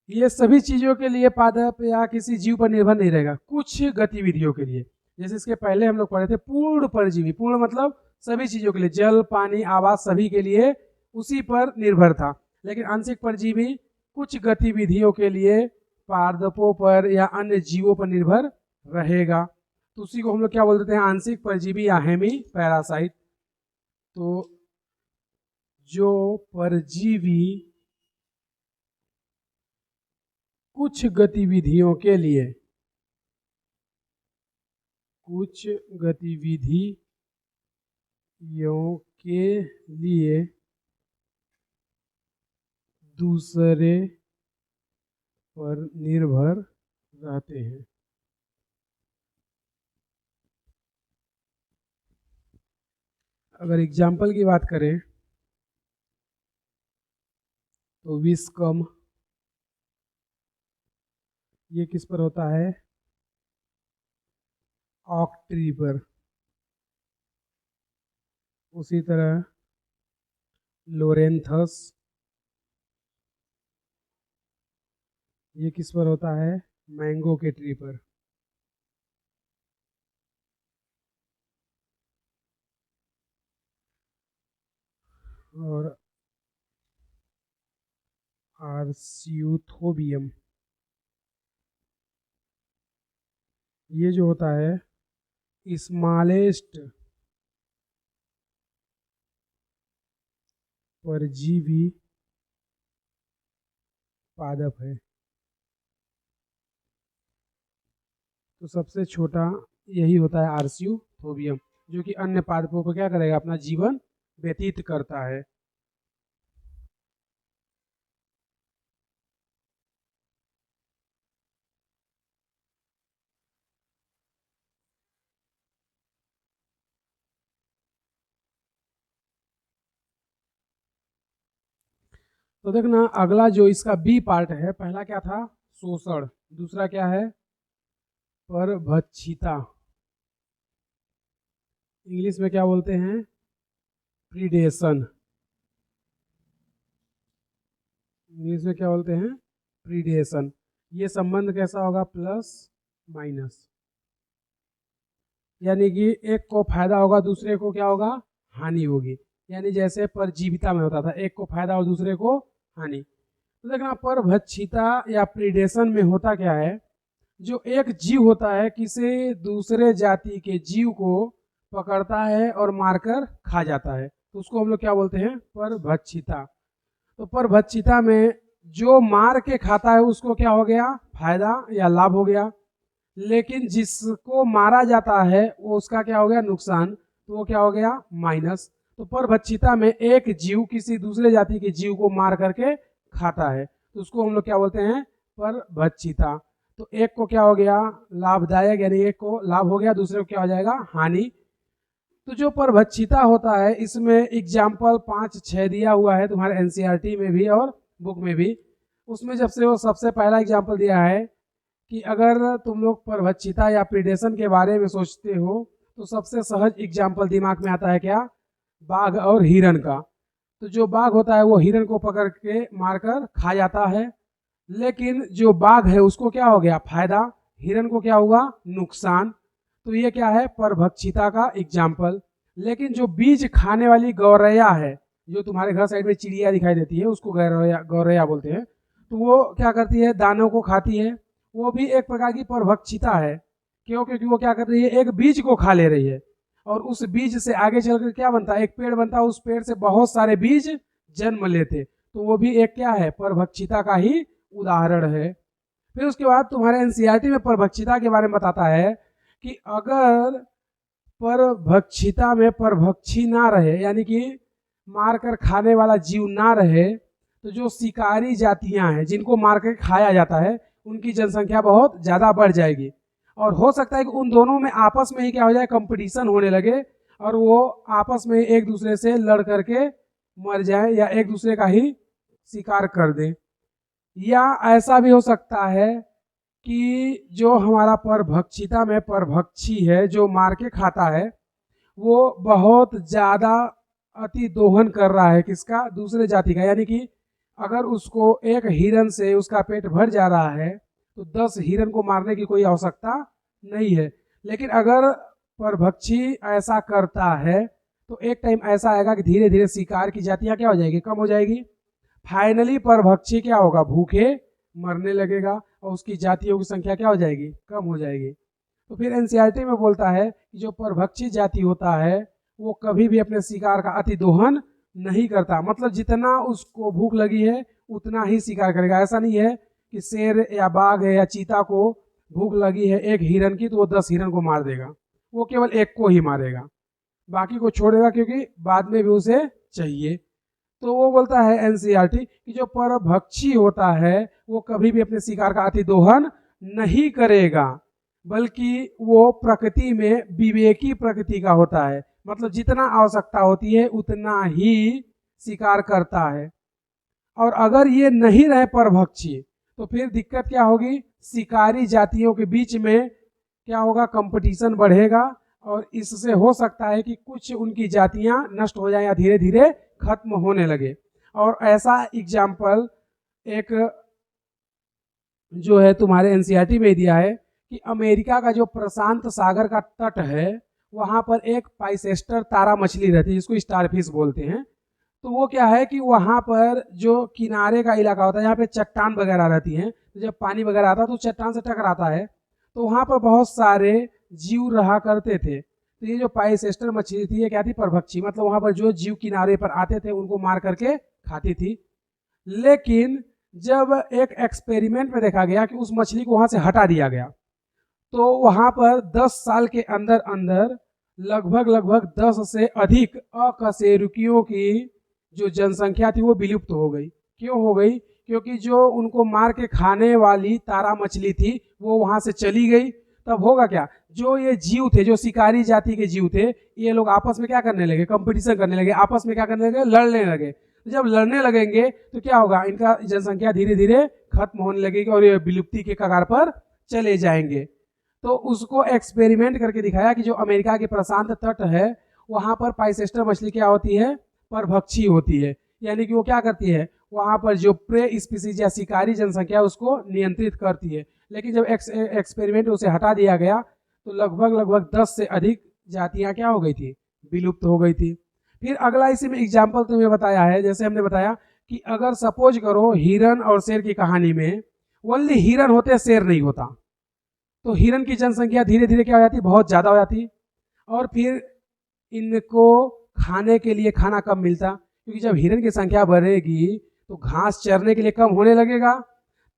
ये सभी चीजों के लिए पादप या किसी जीव पर निर्भर नहीं रहेगा, कुछ गतिविधियों के लिए। जैसे इसके पहले हम लोग पढ़े थे पूर्ण परजीवी, पूर्ण मतलब सभी चीजों के लिए, जल, पानी, आवास सभी के लिए उसी पर निर्भर था। लेकिन आंशिक परजीवी कुछ गतिविधियों के लिए पादपों पर या अन्य जीवों पर निर्भर रहेगा। तो उसी को हम लोग क्या बोल देते हैं, आंशिक परजीवी या हेमी पैरासाइट। तो जो परजीवी कुछ गतिविधियों के लिए, कुछ गतिविधियों के लिए दूसरे पर निर्भर रहते हैं। अगर एग्जाम्पल की बात करें तो विस्कम, ये किस पर होता है, ऑक ट्री पर। उसी तरह लोरेंथस, ये किस पर होता है, मैंगो के ट्री पर। और आर्सियोथोबियम, ये जो होता है स्मॉलेस्ट परजीवी पादप है। तो सबसे छोटा यही होता है आर्सियोथोबियम, जो कि अन्य पादपों पर क्या करेगा, अपना जीवन व्यतीत करता है। तो देखना अगला जो इसका बी पार्ट है, पहला क्या था शोषण, दूसरा क्या है परभक्षिता, इंग्लिश में क्या बोलते हैं प्रीडेशन, इंग्लिश में क्या बोलते हैं प्रीडेशन। ये संबंध कैसा होगा प्लस माइनस, यानी कि एक को फायदा होगा दूसरे को क्या होगा हानि होगी, यानी जैसे परजीविता में होता था एक को फायदा और दूसरे को हानि। तो देखना परभक्षिता या प्रीडेशन में होता क्या है, जो एक जीव होता है किसी दूसरे जाति के जीव को पकड़ता है और मारकर खा जाता है, तो उसको हम लोग क्या बोलते हैं परभक्षिता। तो परभक्षिता में जो मार के खाता है उसको क्या हो गया फायदा या लाभ हो गया, लेकिन जिसको मारा जाता है वो उसका क्या हो गया नुकसान, तो वो क्या हो गया माइनस। तो परभक्षिता में एक जीव किसी दूसरे जाति के जीव को मार करके खाता है, तो उसको हम लोग क्या बोलते हैं परभक्षिता। तो एक को क्या हो गया लाभदायक, यानी एक को लाभ हो गया दूसरे को क्या हो जाएगा हानि। तो जो परभक्षिता होता है इसमें एग्जाम्पल 5-6 दिया हुआ है तुम्हारे एनसीईआरटी में भी और बुक में भी। उसमें जब से वो सबसे पहला एग्जाम्पल दिया है कि अगर तुम लोग परभक्षिता या प्रीडेशन के बारे में सोचते हो तो सबसे सहज एग्जाम्पल दिमाग में आता है क्या बाघ और हिरण का। तो जो बाघ होता है वो हिरण को पकड़ के मारकर खा जाता है, लेकिन जो बाघ है उसको क्या हो गया फायदा, हिरण को क्या हुआ नुकसान। तो ये क्या है परभक्षिता का एग्जाम्पल। लेकिन जो बीज खाने वाली गौरैया है, जो तुम्हारे घर साइड में चिड़िया दिखाई देती है उसको गौरैया गौरैया बोलते हैं, तो वो क्या करती है दानों को खाती है, वो भी एक प्रकार की परभक्षिता है। क्यों? क्योंकि वो क्या कर रही है एक बीज को खा ले रही है और उस बीज से आगे चलकर क्या बनता है एक पेड़ बनता है, उस पेड़ से बहुत सारे बीज जन्म लेते, तो वो भी एक क्या है परभक्षिता का ही उदाहरण है। फिर उसके बाद तुम्हारे एनसीईआरटी में परभक्षिता के बारे में बताता है कि अगर परभक्षिता में परभक्षी ना रहे, यानी कि मारकर खाने वाला जीव ना रहे, तो जो शिकारी जातियां हैं जिनको मारकर खाया जाता है उनकी जनसंख्या बहुत ज्यादा बढ़ जाएगी, और हो सकता है कि उन दोनों में आपस में ही क्या हो जाए कंपटीशन होने लगे और वो आपस में एक दूसरे से लड़ करके मर जाए या एक दूसरे का ही शिकार कर दें। या ऐसा भी हो सकता है कि जो हमारा परभक्षिता में परभक्षी है जो मार के खाता है वो बहुत ज्यादा अति दोहन कर रहा है किसका दूसरे जाति का, यानी कि अगर उसको एक हिरण से उसका पेट भर जा रहा है तो 10 हिरण को मारने की कोई आवश्यकता नहीं है। लेकिन अगर परभक्षी ऐसा करता है तो एक टाइम ऐसा आएगा कि धीरे धीरे शिकार की जातियां क्या हो जाएगी कम हो जाएगी, फाइनली परभक्षी क्या होगा भूखे मरने लगेगा और उसकी जातियों की संख्या क्या हो जाएगी कम हो जाएगी। तो फिर एनसीईआरटी में बोलता है कि जो परभक्षी जाति होता है वो कभी भी अपने शिकार का अति दोहन नहीं करता, मतलब जितना उसको भूख लगी है उतना ही शिकार करेगा। ऐसा नहीं है कि शेर या बाघ है या चीता को भूख लगी है एक हिरण की तो वो 10 हिरण को मार देगा, वो केवल एक को ही मारेगा बाकी को छोड़ेगा क्योंकि बाद में भी उसे चाहिए। तो वो बोलता है एनसीईआरटी कि जो परभक्षी होता है वो कभी भी अपने शिकार का अति दोहन नहीं करेगा, बल्कि वो प्रकृति में विवेकी प्रकृति का होता है, मतलब जितना आवश्यकता होती है उतना ही शिकार करता है। और अगर ये नहीं रहे परभक्षी तो फिर दिक्कत क्या होगी, शिकारी जातियों के बीच में क्या होगा कंपटीशन बढ़ेगा और इससे हो सकता है कि कुछ उनकी जातियां नष्ट हो जाएं या धीरे धीरे खत्म होने लगे। और ऐसा एग्जाम्पल एक जो है तुम्हारे एनसीईआरटी में दिया है कि अमेरिका का जो प्रशांत सागर का तट है वहां पर एक पाइसेस्टर तारा मछली रहती है जिसको स्टारफिश बोलते हैं। तो वो क्या है कि वहां पर जो किनारे का इलाका होता है यहाँ पे चट्टान वगैरह रहती हैं, तो जब पानी वगैरह आता है तो चट्टान से टकराता है, तो वहां पर बहुत सारे जीव रहा करते थे। तो ये जो पाइसेस्टर मछली थी ये क्या थी परभक्षी, मतलब वहां पर जो जीव किनारे पर आते थे उनको मार करके खाती थी। लेकिन जब एक एक्सपेरिमेंट में देखा गया कि उस मछली को वहां से हटा दिया गया तो वहां पर 10 साल के अंदर अंदर लगभग 10 से अधिक अकशेरुकियों की जो जनसंख्या थी वो विलुप्त हो गई। क्यों हो गई? क्योंकि जो उनको मार के खाने वाली तारा मछली थी वो वहां से चली गई। तब होगा क्या, जो ये जीव थे जो शिकारी जाति के जीव थे ये लोग आपस में क्या करने लगे कंपटीशन करने लगे, आपस में क्या करने लगे लड़ने लगे। तो जब लड़ने लगेंगे तो क्या होगा, इनका जनसंख्या धीरे धीरे खत्म होने लगेगी और ये विलुप्ति के कगार पर चले जाएंगे। तो उसको एक्सपेरिमेंट करके दिखाया कि जो अमेरिका के प्रशांत तट है वहां पर पाइसेस्टर मछली क्या होती है, परभक्षी होती है, यानी कि वो क्या करती है, वहां पर जो प्रे स्पीसीज या शिकारी जनसंख्या उसको नियंत्रित करती है। लेकिन जब एक्सपेरिमेंट उसे हटा दिया गया तो लगभग 10 से अधिक जातियां क्या हो गई थी, विलुप्त हो गई थी। फिर अगला इसी में एग्जाम्पल तुम्हें बताया है, जैसे हमने बताया कि अगर सपोज करो हिरन और शेर की कहानी में ओनली हिरन होते, शेर नहीं होता, तो हिरन की जनसंख्या धीरे धीरे क्या हो जाती, बहुत ज्यादा हो जाती। और फिर इनको खाने के लिए खाना कम मिलता, क्योंकि जब हिरन की संख्या बढ़ेगी तो घास चरने के लिए कम होने लगेगा।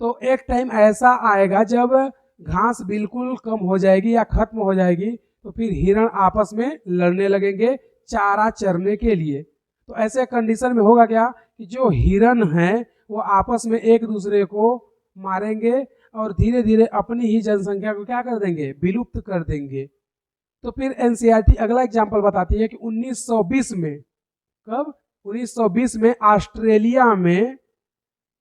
तो एक टाइम ऐसा आएगा जब घास बिल्कुल कम हो जाएगी या खत्म हो जाएगी, तो फिर हिरण आपस में लड़ने लगेंगे चारा चरने के लिए। तो ऐसे कंडीशन में होगा क्या कि जो हिरण हैं वो आपस में एक दूसरे को मारेंगे और धीरे धीरे अपनी ही जनसंख्या को क्या कर देंगे, विलुप्त कर देंगे। तो फिर एनसीईआरटी अगला एग्जाम्पल बताती है कि 1920 में, कब, 1920 में ऑस्ट्रेलिया में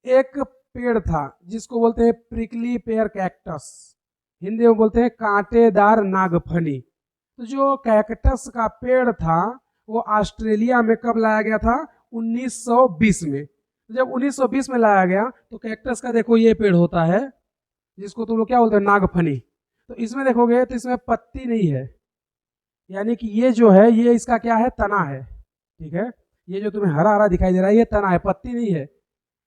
एक पेड़ था जिसको बोलते हैं प्रिकली पेयर कैक्टस, हिंदी में बोलते हैं कांटेदार नागफनी। तो जो कैक्टस का पेड़ था वो ऑस्ट्रेलिया में कब लाया गया था, 1920 में। तो जब 1920 में लाया गया तो कैक्टस का देखो ये पेड़ होता है जिसको तुम लोग क्या बोलते हैं, नागफनी। तो इसमें देखोगे तो इसमें पत्ती नहीं है, यानी कि ये जो है ये इसका क्या है, तना है, ठीक है। ये जो तुम्हें हरा हरा दिखाई दे रहा है ये तना है, पत्ती नहीं है।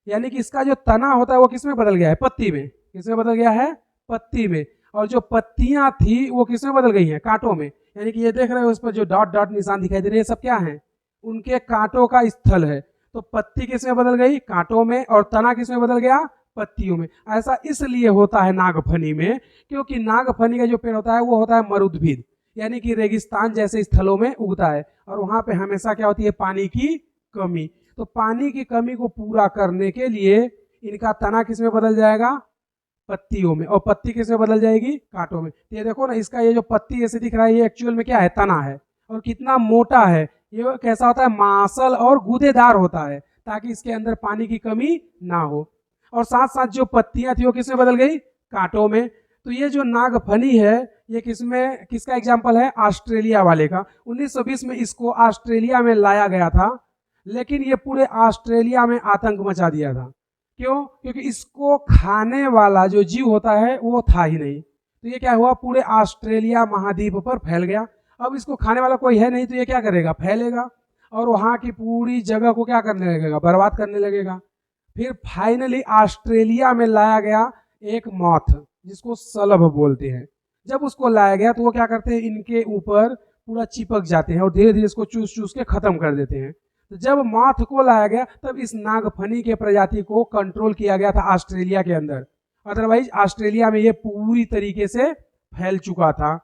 यानी कि इसका जो तना होता है वो किसमें बदल गया है, पत्ती में। किसमें बदल गया है, पत्ती में। और जो पत्तियां थी वो किसमें बदल गई हैं, कांटों में। यानी कि ये देख रहे हो उस पर जो डॉट डॉट निशान दिखाई दे रहे हैं सब क्या है, उनके कांटों का स्थल है। तो पत्ती किसमें बदल गई, कांटों में, और तना किसमें बदल गया, पत्तियों में। ऐसा इसलिए होता है नागफनी में क्योंकि नागफनी का जो पेड़ होता है वो होता है मरुद्भिद, यानी कि रेगिस्तान जैसे स्थलों में उगता है और वहां पे हमेशा क्या होती है, पानी की कमी। तो पानी की कमी को पूरा करने के लिए इनका तना किसमें बदल जाएगा, पत्तियों में, और पत्ती किसमें बदल जाएगी, कांटों में। ये देखो ना, इसका ये जो पत्ती जैसे दिख रहा है ये एक्चुअल में क्या है, तना है। और कितना मोटा है, ये कैसा होता है, मांसल और गूदेदार होता है ताकि इसके अंदर पानी की कमी ना हो। और साथ साथ जो पत्तियां थी वो किसमें बदल गई, कांटों में। तो ये जो नागफनी है ये किसमें, किसका एग्जाम्पल है, ऑस्ट्रेलिया वाले का। 1920 में इसको ऑस्ट्रेलिया में लाया गया था, लेकिन ये पूरे ऑस्ट्रेलिया में आतंक मचा दिया था। क्यों, क्योंकि इसको खाने वाला जो जीव होता है वो था ही नहीं। तो ये क्या हुआ, पूरे ऑस्ट्रेलिया महाद्वीप पर फैल गया। अब इसको खाने वाला कोई है नहीं तो ये क्या करेगा, फैलेगा और वहां की पूरी जगह को क्या करने लगेगा, बर्बाद करने लगेगा। फिर फाइनली ऑस्ट्रेलिया में लाया गया एक मॉथ जिसको सलभ बोलते हैं। जब उसको लाया गया तो वो क्या करते हैं, इनके ऊपर पूरा चिपक जाते हैं और धीरे धीरे इसको चूस चूस के खत्म कर देते हैं। तो जब मॉथ को लाया गया तब इस नागफनी के प्रजाति को कंट्रोल किया गया था ऑस्ट्रेलिया के अंदर, अदरवाइज ऑस्ट्रेलिया में ये पूरी तरीके से फैल चुका था।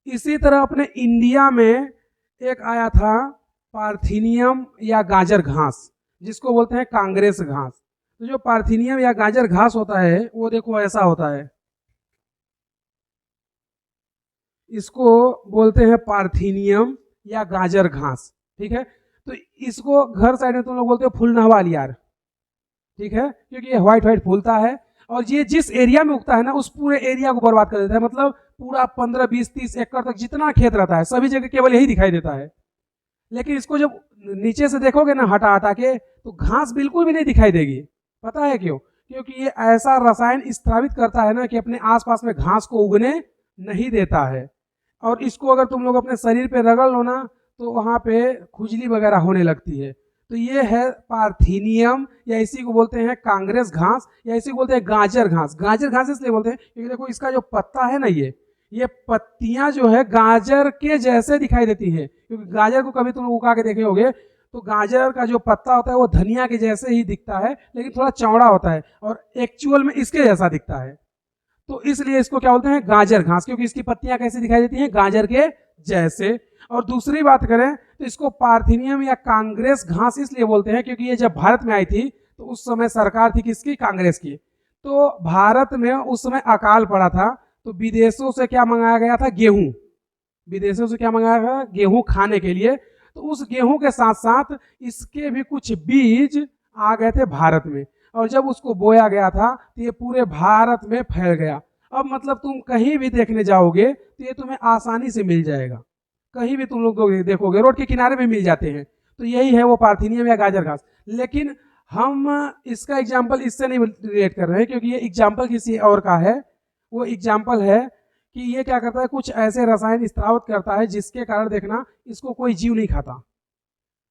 इसी तरह अपने इंडिया में एक आया था पार्थिनियम या गाजर घास, जिसको बोलते हैं कांग्रेस घास। तो जो पार्थिनियम या गाजर घास होता है वो देखो ऐसा होता है, इसको बोलते हैं पार्थिनियम या गाजर घास, ठीक है। तो इसको घर साइड में तुम लोग बोलते हो फूलनहवाल यार, ठीक है, क्योंकि ये व्हाइट व्हाइट फूलता है और ये जिस एरिया में उगता है ना उस पूरे एरिया को बर्बाद कर देता है। मतलब पूरा 15, 20, 30 एकड़ तक जितना खेत रहता है सभी जगह केवल यही दिखाई देता है। लेकिन इसको जब नीचे से देखोगे ना हटा हटा के तो घास बिल्कुल भी नहीं दिखाई देगी। पता है क्यों, क्योंकि ये ऐसा रसायन स्त्रावित करता है ना कि अपने आसपास में घास को उगने नहीं देता है। और इसको अगर तुम लोग अपने शरीर पे रगड़ लो ना तो वहां पे खुजली वगैरह होने लगती है। तो ये है पार्थिनियम, या इसी को बोलते हैं कांग्रेस घास, या इसी को बोलते हैं गाजर घास। गाजर घास इसलिए बोलते हैं क्योंकि देखो इसका जो पत्ता है ना, ये पत्तियां जो है गाजर के जैसे दिखाई देती है। क्योंकि गाजर को कभी तुम उगा के देखे होगे तो गाजर का जो पत्ता होता है वो धनिया के जैसे ही दिखता है, लेकिन थोड़ा चौड़ा होता है और एक्चुअल में इसके जैसा दिखता है। तो इसलिए इसको क्या बोलते हैं, गाजर घास, क्योंकि इसकी पत्तियां कैसी दिखाई देती हैं, गाजर के जैसे। और दूसरी बात करें तो इसको पार्थिनियम या कांग्रेस घास इसलिए बोलते हैं क्योंकि ये जब भारत में आई थी तो उस समय सरकार थी किसकी, कांग्रेस की। तो भारत में उस समय अकाल पड़ा था तो विदेशों से क्या मंगाया गया था, गेहूं। विदेशों से क्या मंगाया गया, गेहूं खाने के लिए। तो उस गेहूं के साथ साथ इसके भी कुछ बीज आ गए थे भारत में, और जब उसको बोया गया था तो ये पूरे भारत में फैल गया। अब मतलब तुम कहीं भी देखने जाओगे तो ये तुम्हें आसानी से मिल जाएगा, कहीं भी तुम लोग देखोगे रोड के किनारे में मिल जाते हैं। तो यही है वो पार्थिनियम या गाजर घास। लेकिन हम इसका एग्जाम्पल इससे नहीं रिलेट कर रहे हैं, क्योंकि ये एग्जाम्पल किसी और का है। वो एग्जाम्पल है कि ये क्या करता है, कुछ ऐसे रसायन स्त्रावित करता है जिसके कारण देखना इसको कोई जीव नहीं खाता,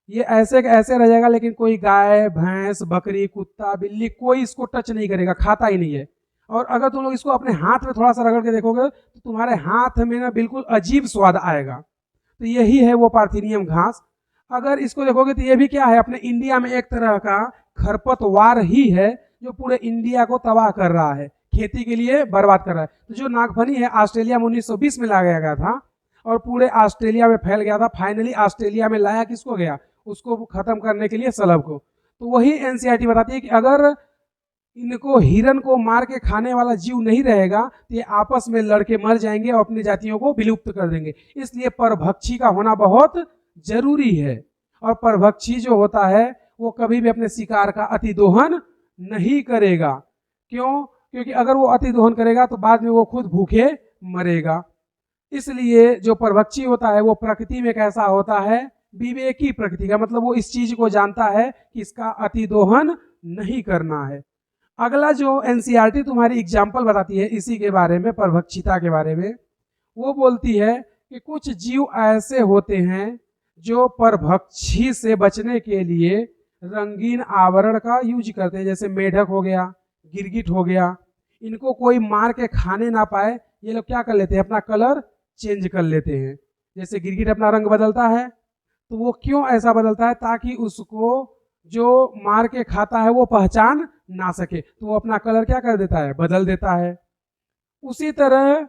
ये ऐसे ऐसे रह जाएगा, लेकिन कोई गाय भैंस बकरी कुत्ता बिल्ली कोई इसको टच नहीं करेगा, खाता ही नहीं है। और अगर तुम लोग इसको अपने हाथ में थोड़ा सा रगड़ के देखोगे तो तुम्हारे हाथ में ना बिल्कुल अजीब स्वाद आएगा। तो यही है वो पार्थिनियम घास। अगर इसको देखोगे तो ये भी क्या है, अपने इंडिया में एक तरह का खरपतवार ही है जो पूरे इंडिया को तबाह कर रहा है, खेती के लिए बर्बाद कर रहा है। तो जो नागफनी है ऑस्ट्रेलिया में 1920 में लाया गया था और पूरे ऑस्ट्रेलिया में फैल गया था। फाइनली ऑस्ट्रेलिया में लाया किसको गया, उसको खत्म करने के लिए सलब को। तो वही एनसीईआरटी बताती है कि अगर इनको हिरन को मार के खाने वाला जीव नहीं रहेगा तो ये आपस में लड़के मर जाएंगे और अपनी जातियों को विलुप्त कर देंगे। इसलिए परभक्षी का होना बहुत जरूरी है। और परभक्षी जो होता है वो कभी भी अपने शिकार का अतिदोहन नहीं करेगा। क्यों? क्योंकि अगर वो अतिदोहन करेगा तो बाद में वो खुद भूखे मरेगा। इसलिए जो परभक्षी होता है वो प्रकृति में कैसा होता है, विवेकी प्रकृति का, मतलब वो इस चीज को जानता है कि इसका अतिदोहन नहीं करना है। अगला जो एनसीईआरटी तुम्हारी एग्जाम्पल बताती है इसी के बारे में, परभक्षिता के बारे में, वो बोलती है कि कुछ जीव ऐसे होते हैं जो परभक्षी से बचने के लिए रंगीन आवरण का यूज करते हैं। जैसे मेढक हो गया, गिरगिट हो गया, इनको कोई मार के खाने ना पाए ये लोग क्या कर लेते हैं, अपना कलर चेंज कर लेते हैं। जैसे गिरगिट अपना रंग बदलता है, तो वो क्यों ऐसा बदलता है, ताकि उसको जो मार के खाता है वो पहचान ना सके, तो वो अपना कलर क्या कर देता है, बदल देता है। उसी तरह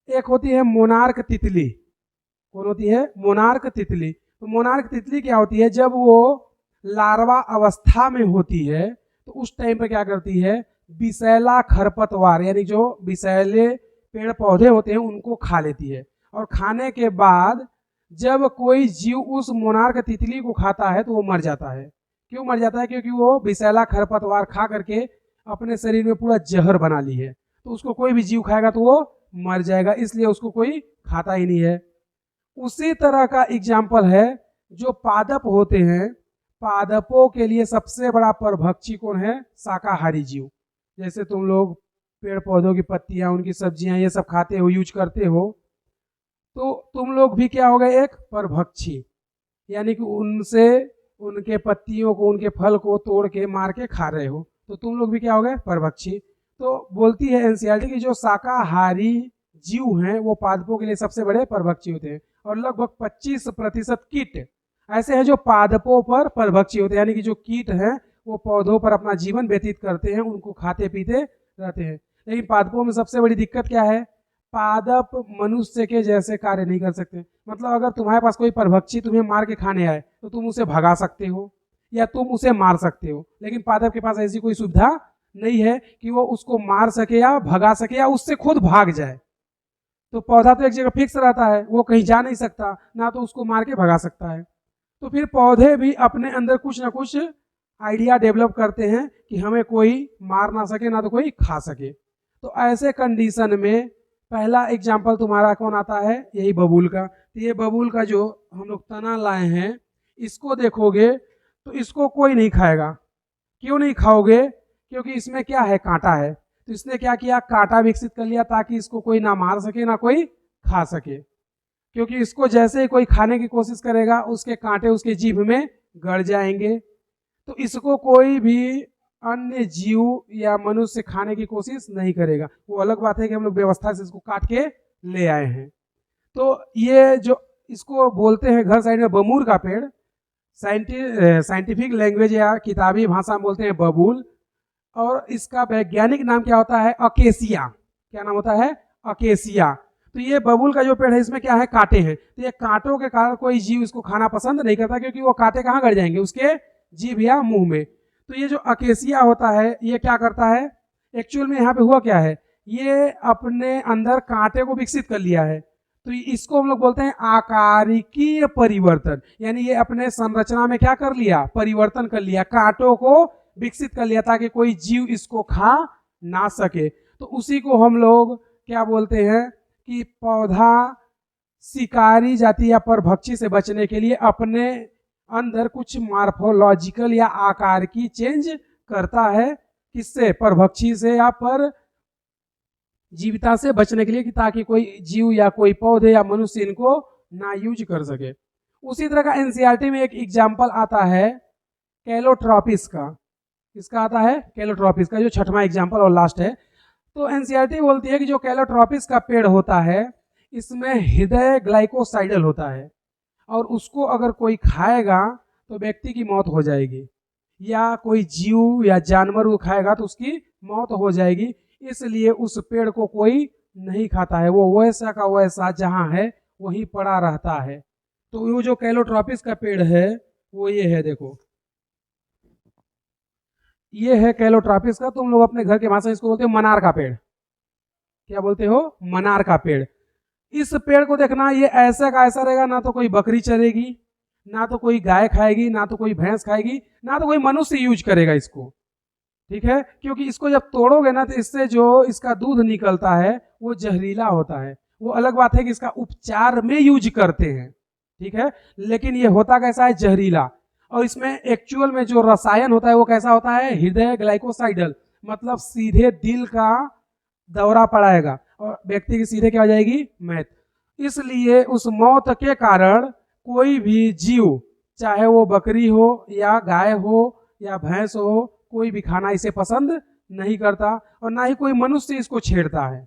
एक होती है मोनार्क तितली। कौन होती है? मोनार्क तितली। तो मोनार्क तितली क्या होती है, जब वो लार्वा अवस्था में होती है तो उस टाइम पे क्या करती है, विषैला खरपतवार यानी जो विषैले पेड़ पौधे होते हैं उनको खा लेती है। और खाने के बाद जब कोई जीव उस मोनार्क तितली को खाता है तो वो मर जाता है। क्यों मर जाता है? क्योंकि वो विषैला खरपतवार खा करके अपने शरीर में पूरा जहर बना ली है। तो उसको कोई भी जीव खाएगा तो वो मर जाएगा, इसलिए उसको कोई खाता ही नहीं है। उसी तरह का एग्जाम्पल है जो पादप होते हैं। पादपों के लिए सबसे बड़ा परभक्षी कौन है? शाकाहारी जीव। जैसे तुम लोग पेड़ पौधों की पत्तियां, उनकी सब्जियां ये सब खाते हो, यूज करते हो, तो तुम लोग भी क्या हो गए, एक परभक्षी। यानी कि उनसे उनके पत्तियों को, उनके फल को तोड़ के मार के खा रहे हो, तो तुम लोग भी क्या हो गए, परभक्षी। तो बोलती है एनसीईआरटी कि जो शाकाहारी जीव हैं वो पादपों के लिए सबसे बड़े परभक्षी होते हैं। और लगभग 25% कीट ऐसे हैं जो पादपों पर परभक्षी होते हैं, यानी कि जो कीट हैं वो पौधों पर अपना जीवन व्यतीत करते हैं, उनको खाते पीते रहते हैं। लेकिन पादपों में सबसे बड़ी दिक्कत क्या है, पादप मनुष्य के जैसे कार्य नहीं कर सकते। मतलब अगर तुम्हारे पास कोई परभक्षी तुम्हें मार के खाने आए तो तुम उसे भगा सकते हो या तुम उसे मार सकते हो, लेकिन पादप के पास ऐसी कोई सुविधा नहीं है कि वो उसको मार सके या भगा सके या उससे खुद भाग जाए। तो पौधा तो एक जगह फिक्स रहता है, वो कहीं जा नहीं सकता, ना तो उसको मार के भगा सकता है। तो फिर पौधे भी अपने अंदर कुछ ना कुछ आइडिया डेवलप करते हैं कि हमें कोई मार ना सके ना तो कोई खा सके। तो ऐसे कंडीशन में पहला एग्जाम्पल तुम्हारा कौन आता है, यही बबूल का। तो ये बबूल का जो हम लोग तना लाए हैं, इसको देखोगे तो इसको कोई नहीं खाएगा। क्यों नहीं खाओगे? क्योंकि इसमें क्या है, कांटा है। तो इसने क्या किया, कांटा विकसित कर लिया ताकि इसको कोई ना मार सके ना कोई खा सके। क्योंकि इसको जैसे ही कोई खाने की कोशिश करेगा उसके कांटे उसके जीभ में गड़ जाएंगे। तो इसको कोई भी अन्य जीव या मनुष्य खाने की कोशिश नहीं करेगा। वो अलग बात है कि हम लोग व्यवस्था से इसको काट के ले आए हैं। तो ये जो इसको बोलते हैं घर साइड में बमूर का पेड़, साइंटिफिक लैंग्वेज या किताबी भाषा में बोलते हैं बबूल, और इसका वैज्ञानिक नाम क्या होता है, अकेसिया। क्या नाम होता है, अकेसिया। तो ये बबूल का जो पेड़ है इसमें क्या है, कांटे हैं। तो ये कांटों के कारण कोई जीव इसको खाना पसंद नहीं करता, क्योंकि वो कांटे कहाँ गड़ जाएंगे, उसके जीभ या मुंह में। तो ये जो अकेसिया होता है ये क्या करता है, एक्चुअल में यहाँ पे हुआ क्या है, ये अपने अंदर कांटे को विकसित कर लिया है। तो इसको हम लोग बोलते हैं आकारिकीय परिवर्तन, यानी ये अपने संरचना में क्या कर लिया, परिवर्तन कर लिया, कांटों को विकसित कर लिया ताकि कोई जीव इसको खा ना सके। तो उसी को हम लोग क्या बोलते हैं कि पौधा शिकारी जाति या परभक्षी से बचने के लिए अपने अंदर कुछ मार्फोलॉजिकल या आकार की चेंज करता है, किससे, परभक्षी से या पर जीविता से बचने के लिए, कि ताकि कोई जीव या कोई पौधे या मनुष्य इनको ना यूज कर सके। उसी तरह का एनसीईआरटी में एक एग्जाम्पल आता है कैलोट्रॉपिस का। किसका आता है, कैलोट्रॉपिस का, जो छठवां एग्जाम्पल और लास्ट है। तो एनसीईआरटी बोलती है कि जो कैलोट्रॉपिस का पेड़ होता है इसमें हृदय ग्लाइकोसाइडल होता है, और उसको अगर कोई खाएगा तो व्यक्ति की मौत हो जाएगी, या कोई जीव या जानवर को खाएगा तो उसकी मौत हो जाएगी। इसलिए उस पेड़ को कोई नहीं खाता है, वो वैसा का वैसा जहां है वहीं पड़ा रहता है। तो वो जो कैलोट्रॉपिस का पेड़ है वो ये है, देखो ये है कैलोट्रॉपिस का। तुम लोग अपने घर के भाषा इसको बोलते हो मनार का पेड़। क्या बोलते हो, मनार का पेड़। इस पेड़ को देखना, ये ऐसा का ऐसा रहेगा, ना तो कोई बकरी चरेगी, ना तो कोई गाय खाएगी, ना तो कोई भैंस खाएगी, ना तो कोई मनुष्य यूज करेगा इसको, ठीक है। क्योंकि इसको जब तोड़ोगे ना तो इससे जो इसका दूध निकलता है वो जहरीला होता है। वो अलग बात है कि इसका उपचार में यूज करते हैं, ठीक है, लेकिन ये होता कैसा है, जहरीला। और इसमें एक्चुअल में जो रसायन होता है वो कैसा होता है, हृदय ग्लाइकोसाइडल, मतलब सीधे दिल का दौरा पड़ाएगा और व्यक्ति की सीधे क्या हो जाएगी, मौत। इसलिए उस मौत के कारण कोई भी जीव, चाहे वो बकरी हो या गाय हो या भैंस हो, कोई भी खाना इसे पसंद नहीं करता, और ना ही कोई मनुष्य इसको छेड़ता है।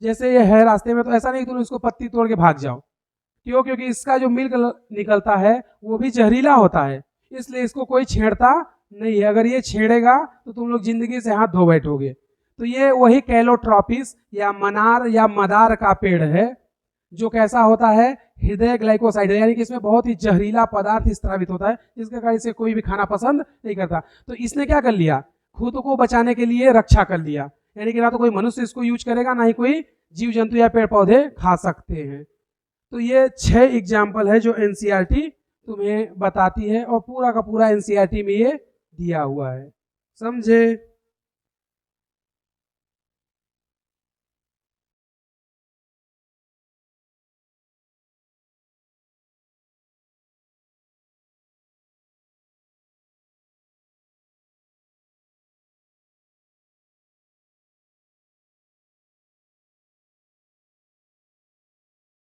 जैसे ये है रास्ते में, तो ऐसा नहीं तुम इसको पत्ती तोड़ के भाग जाओ, क्यों, क्योंकि इसका जो मिल्क निकलता है वो भी जहरीला होता है, इसलिए इसको कोई छेड़ता नहीं है। अगर ये छेड़ेगा तो तुम लोग जिंदगी से हाथ धो बैठोगे। तो ये वही कैलोट्रॉपिस या मनार या मदार का पेड़ है, जो कैसा होता है, हृदय ग्लाइकोसाइड, यानी कि इसमें बहुत ही जहरीला पदार्थ स्रावित होता है, जिसके कारण इसे कोई भी खाना पसंद नहीं करता। तो इसने क्या कर लिया, खुद को बचाने के लिए रक्षा कर लिया, यानी कि ना तो कोई मनुष्य इसको यूज करेगा, ना ही कोई जीव जंतु या पेड़ पौधे खा सकते हैं। तो ये 6 एग्जाम्पल है जो एनसीईआरटी तुम्हें बताती है, और पूरा का पूरा एनसीईआरटी में ये दिया हुआ है, समझे।